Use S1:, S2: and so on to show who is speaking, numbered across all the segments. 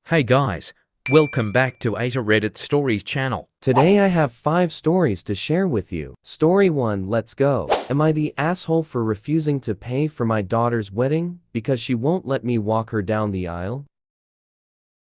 S1: Hey guys, welcome back to AITA Stories channel.
S2: Today I have 5 stories to share with you. Story 1, let's go. Am I the asshole for refusing to pay for my daughter's wedding because she won't let me walk her down the aisle?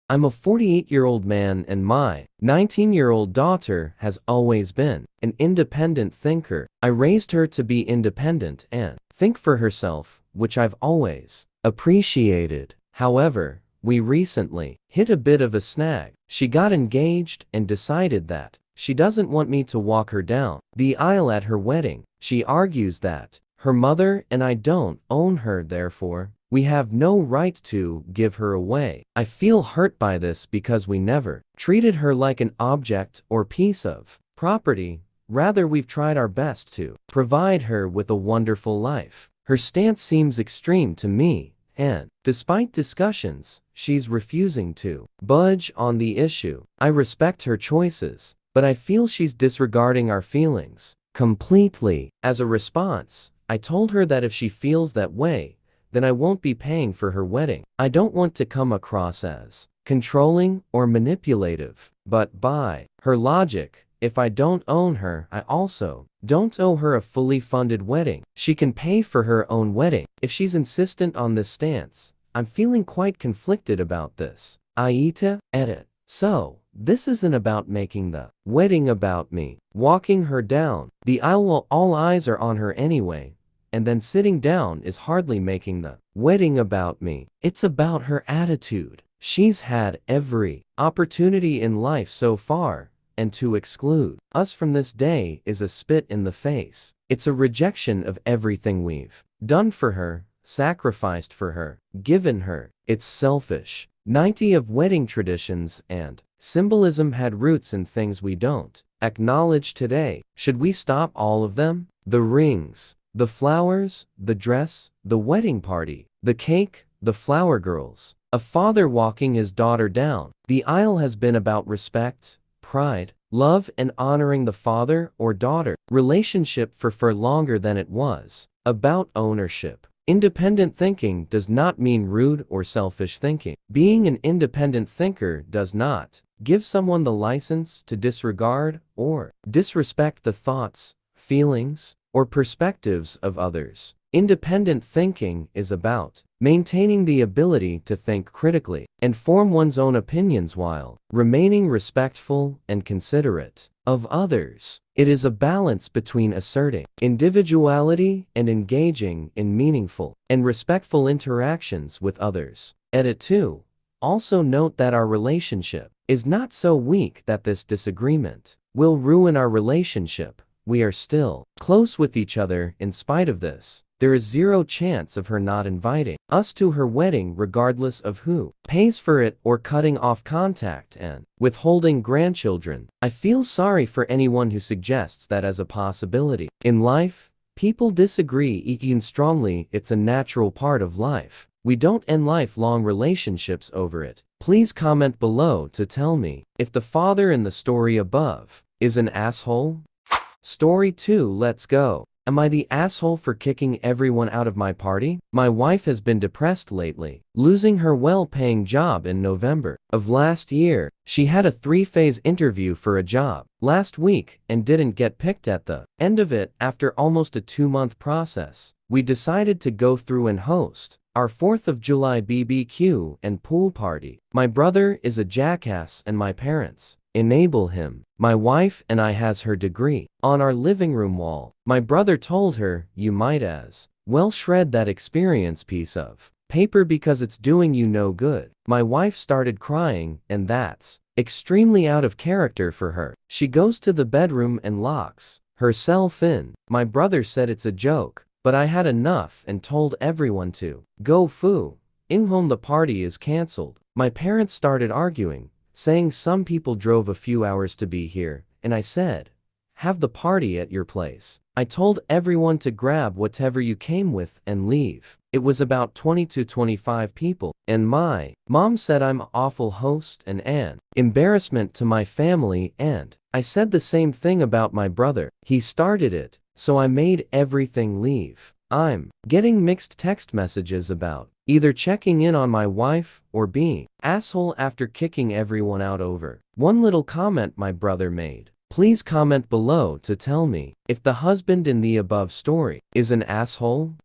S2: I'm a 48-year-old man and my 19-year-old daughter has always been an independent thinker. I raised her to be independent and think for herself, which I've always appreciated. However, we recently hit a bit of a snag. She got engaged and decided that she doesn't want me to walk her down the aisle at her wedding. She argues that her mother and I don't own her, therefore we have no right to give her away. I feel hurt by this because we never treated her like an object or piece of property. Rather, we've tried our best to provide her with a wonderful life. Her stance seems extreme to me, and despite discussions, she's refusing to budge on the issue. I respect her choices, but I feel she's disregarding our feelings completely. As a response, I told her that if she feels that way, then I won't be paying for her wedding. I don't want to come across as controlling or manipulative, but by her logic, if I don't own her, I also don't owe her a fully funded wedding. She can pay for her own wedding. If she's insistent on this stance, I'm feeling quite conflicted about this. AITA, edit. So, this isn't about making the wedding about me walking her down the aisle while all eyes are on her anyway, and then sitting down is hardly making the wedding about me. It's about her attitude. She's had every opportunity in life so far, and to exclude us from this day is a spit in the face. It's a rejection of everything we've done for her, sacrificed for her, given her. It's selfish. 90 of wedding traditions and symbolism had roots in things we don't acknowledge today. Should we stop all of them? The rings, the flowers, the dress, the wedding party, the cake, the flower girls. A father walking his daughter down the aisle has been about respect, pride, love, and honoring the father or daughter relationship for longer than it was about ownership. Independent thinking does not mean rude or selfish thinking. Being an independent thinker does not give someone the license to disregard or disrespect the thoughts, feelings, or perspectives of others. Independent thinking is about maintaining the ability to think critically and form one's own opinions while remaining respectful and considerate of others. It is a balance between asserting individuality and engaging in meaningful and respectful interactions with others. Edit 2. Also note that our relationship is not so weak that this disagreement will ruin our relationship. We are still close with each other in spite of this. There is zero chance of her not inviting us to her wedding regardless of who pays for it or cutting off contact and withholding grandchildren. I feel sorry for anyone who suggests that as a possibility. In life, people disagree even strongly. It's a natural part of life. We don't end lifelong relationships over it. Please comment below to tell me if the father in the story above is an asshole. Story 2, let's go. Am I the asshole for kicking everyone out of my party? My wife has been depressed lately, losing her well-paying job in November of last year. She had a 3-phase interview for a job last week and didn't get picked at the end of it after almost a 2-month process. We decided to go through and host our 4th of July BBQ and pool party. My brother is a jackass and my parents enable him. My wife and I has her degree on our living room wall. My brother told her, "You might as well shred that experience piece of paper because it's doing you no good." My wife started crying, and that's extremely out of character for her. She goes to the bedroom and locks herself in. My brother said it's a joke, but I had enough and told everyone to go foo. In home, the party is cancelled. My parents started arguing, saying some people drove a few hours to be here, and I said, "Have the party at your place." I told everyone to grab whatever you came with and leave. It was about 20 to 25 people, and my mom said I'm an awful host and an embarrassment to my family, and I said the same thing about my brother. He started it, so I made everything leave. I'm getting mixed text messages about Either checking in on my wife or being asshole after kicking everyone out over one little comment my brother made. Please comment below to tell me if the husband in the above story is an asshole.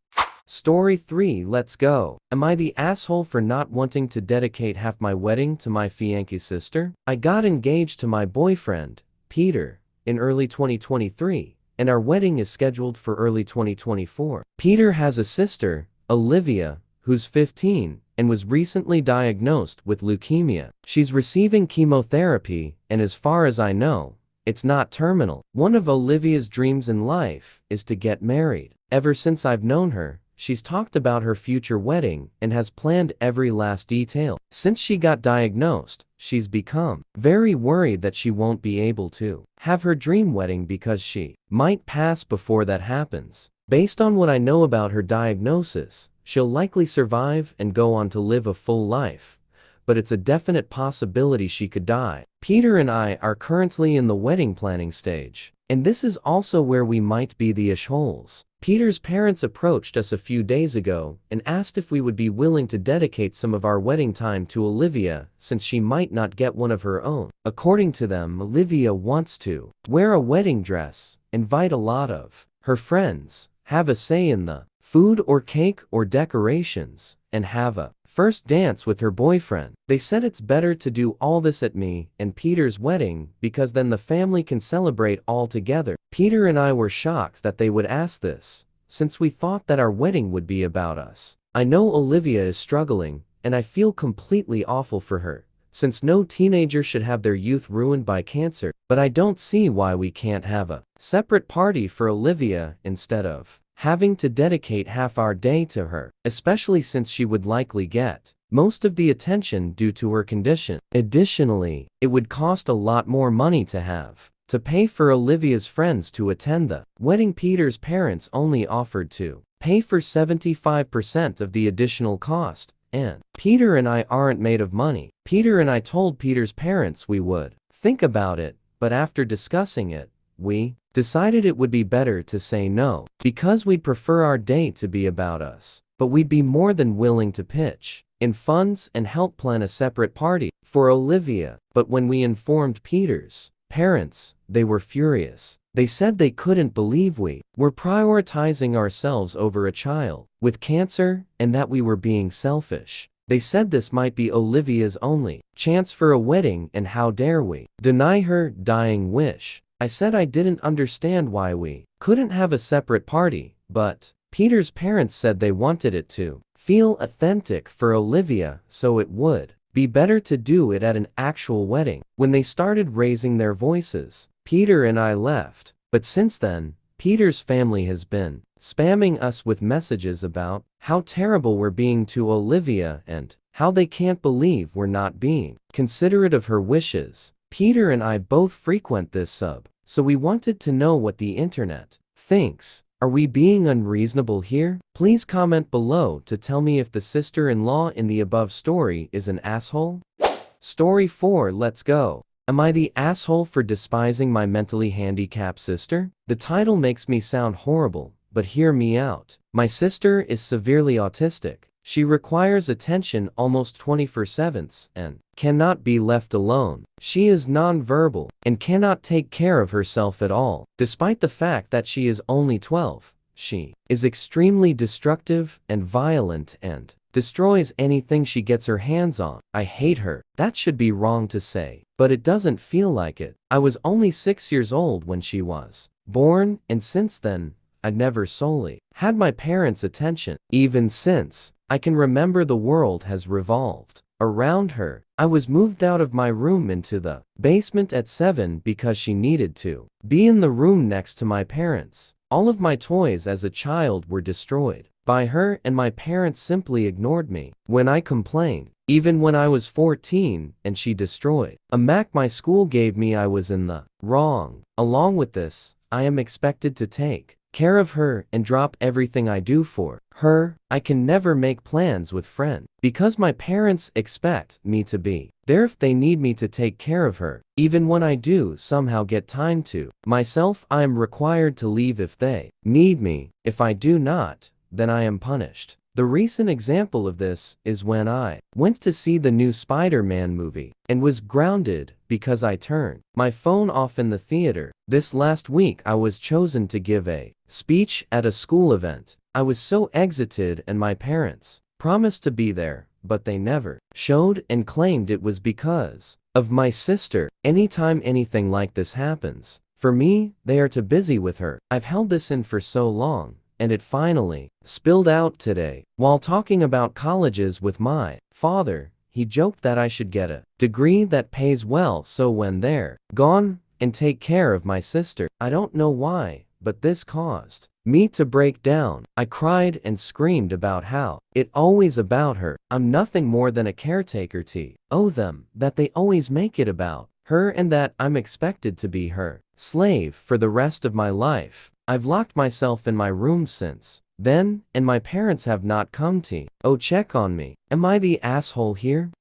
S2: Story 3, let's go. Am I the asshole for not wanting to dedicate half my wedding to my fiancée sister? I got engaged to my boyfriend, Peter, in early 2023, and our wedding is scheduled for early 2024. Peter has a sister, Olivia, who's 15, and was recently diagnosed with leukemia. She's receiving chemotherapy, and as far as I know, it's not terminal. One of Olivia's dreams in life is to get married. Ever since I've known her, she's talked about her future wedding and has planned every last detail. Since she got diagnosed, she's become very worried that she won't be able to have her dream wedding because she might pass before that happens. Based on what I know about her diagnosis, she'll likely survive and go on to live a full life, but it's a definite possibility she could die. Peter and I are currently in the wedding planning stage, and this is also where we might be the assholes. Peter's parents approached us a few days ago and asked if we would be willing to dedicate some of our wedding time to Olivia since she might not get one of her own. According to them, Olivia wants to wear a wedding dress, invite a lot of her friends, have a say in the food or cake or decorations, and have a first dance with her boyfriend. They said it's better to do all this at me and Peter's wedding because then the family can celebrate all together. Peter and I were shocked that they would ask this, since we thought that our wedding would be about us. I know Olivia is struggling, and I feel completely awful for her, since no teenager should have their youth ruined by cancer, but I don't see why we can't have a separate party for Olivia instead of having to dedicate half our day to her, especially since she would likely get most of the attention due to her condition. Additionally, it would cost a lot more money to pay for Olivia's friends to attend the wedding. Peter's parents only offered to pay for 75% of the additional cost, and Peter and I aren't made of money. Peter and I told Peter's parents we would think about it, but after discussing it, we decided it would be better to say no, because we'd prefer our day to be about us. But we'd be more than willing to pitch in funds and help plan a separate party for Olivia. But when we informed Peter's parents, they were furious. They said they couldn't believe we were prioritizing ourselves over a child with cancer and that we were being selfish. They said this might be Olivia's only chance for a wedding, and how dare we deny her dying wish. I said I didn't understand why we couldn't have a separate party, but Peter's parents said they wanted it to feel authentic for Olivia, so it would be better to do it at an actual wedding. When they started raising their voices, Peter and I left. But since then, Peter's family has been spamming us with messages about how terrible we're being to Olivia and how they can't believe we're not being considerate of her wishes. Peter and I both frequent this sub, so we wanted to know what the internet thinks. Are we being unreasonable here? Please comment below to tell me if the sister-in-law in the above story is an asshole. Story 4, let's go. Am I the asshole for despising my mentally handicapped sister? The title makes me sound horrible, but hear me out. My sister is severely autistic. She requires attention almost 24/7 and cannot be left alone. She is nonverbal and cannot take care of herself at all. Despite the fact that she is only 12, she is extremely destructive and violent and destroys anything she gets her hands on. I hate her. That should be wrong to say, but it doesn't feel like it. I was only 6 years old when she was born, and since then, I'd never solely had my parents' attention. Even since I can remember, the world has revolved around her. I was moved out of my room into the basement at 7 because she needed to be in the room next to my parents. All of my toys as a child were destroyed by her, and my parents simply ignored me when I complained. Even when I was 14 and she destroyed a Mac my school gave me, I was in the wrong. Along with this, I am expected to take care of her and drop everything I do for her. I can never make plans with friends because my parents expect me to be there if they need me to take care of her. Even when I do somehow get time to myself, I am required to leave if they need me. If I do not, then I am punished. The recent example of this is when I went to see the new Spider-Man movie and was grounded because I turned my phone off in the theater. This last week I was chosen to give a speech at a school event. I was so exited and my parents promised to be there, but they never showed and claimed it was because of my sister. Anytime anything like this happens, for me, they are too busy with her. I've held this in for so long, and it finally spilled out today. While talking about colleges with my father, he joked that I should get a degree that pays well so when they're gone and take care of my sister. I don't know why, but this caused me to break down. I cried and screamed about how it always about her. I'm nothing more than a caretaker to them, that they always make it about her and that I'm expected to be her slave for the rest of my life. I've locked myself in my room since then, and my parents have not come to check on me. Am I the asshole here?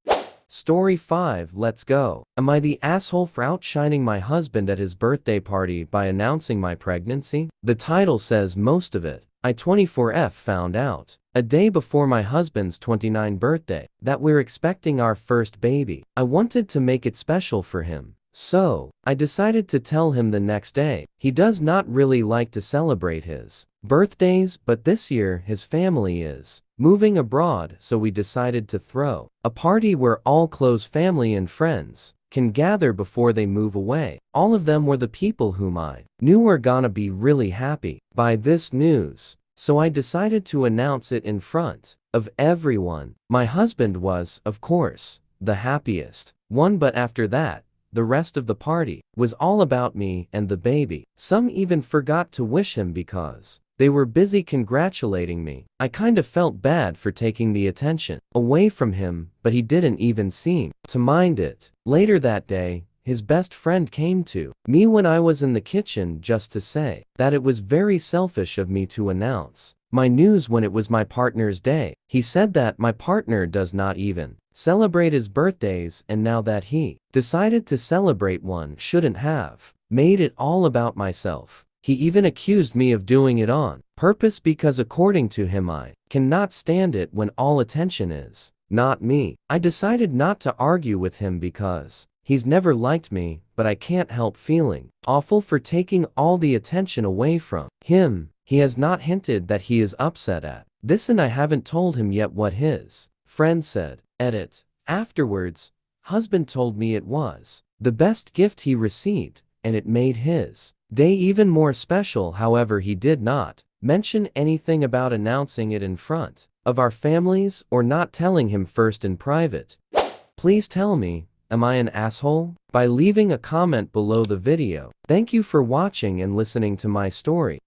S2: Story 5, let's go. Am I the asshole for outshining my husband at his birthday party by announcing my pregnancy? The title says most of it. I 24F found out a day before my husband's 29th birthday that we're expecting our first baby. I wanted to make it special for him, so I decided to tell him the next day. He does not really like to celebrate his birthdays, but this year his family is moving abroad, so we decided to throw a party where all close family and friends can gather before they move away. All of them were the people whom I knew were gonna be really happy by this news, so I decided to announce it in front of everyone. My husband was, of course, the happiest one, but after that, the rest of the party was all about me and the baby. Some even forgot to wish him because they were busy congratulating me. I kind of felt bad for taking the attention away from him, but he didn't even seem to mind it. Later that day, his best friend came to me when I was in the kitchen just to say that it was very selfish of me to announce my news when it was my partner's day. He said that my partner does not even celebrate his birthdays, and now that he decided to celebrate one, shouldn't have made it all about myself. He even accused me of doing it on purpose because according to him I cannot stand it when all attention is not me. I decided not to argue with him because he's never liked me, but I can't help feeling awful for taking all the attention away from him. He has not hinted that he is upset at this, and I haven't told him yet what his friend said. Edit. Afterwards, husband told me it was the best gift he received, and it made his day even more special. However, he did not mention anything about announcing it in front of our families or not telling him first in private. Please tell me, am I an asshole? By leaving a comment below the video. Thank you for watching and listening to my story.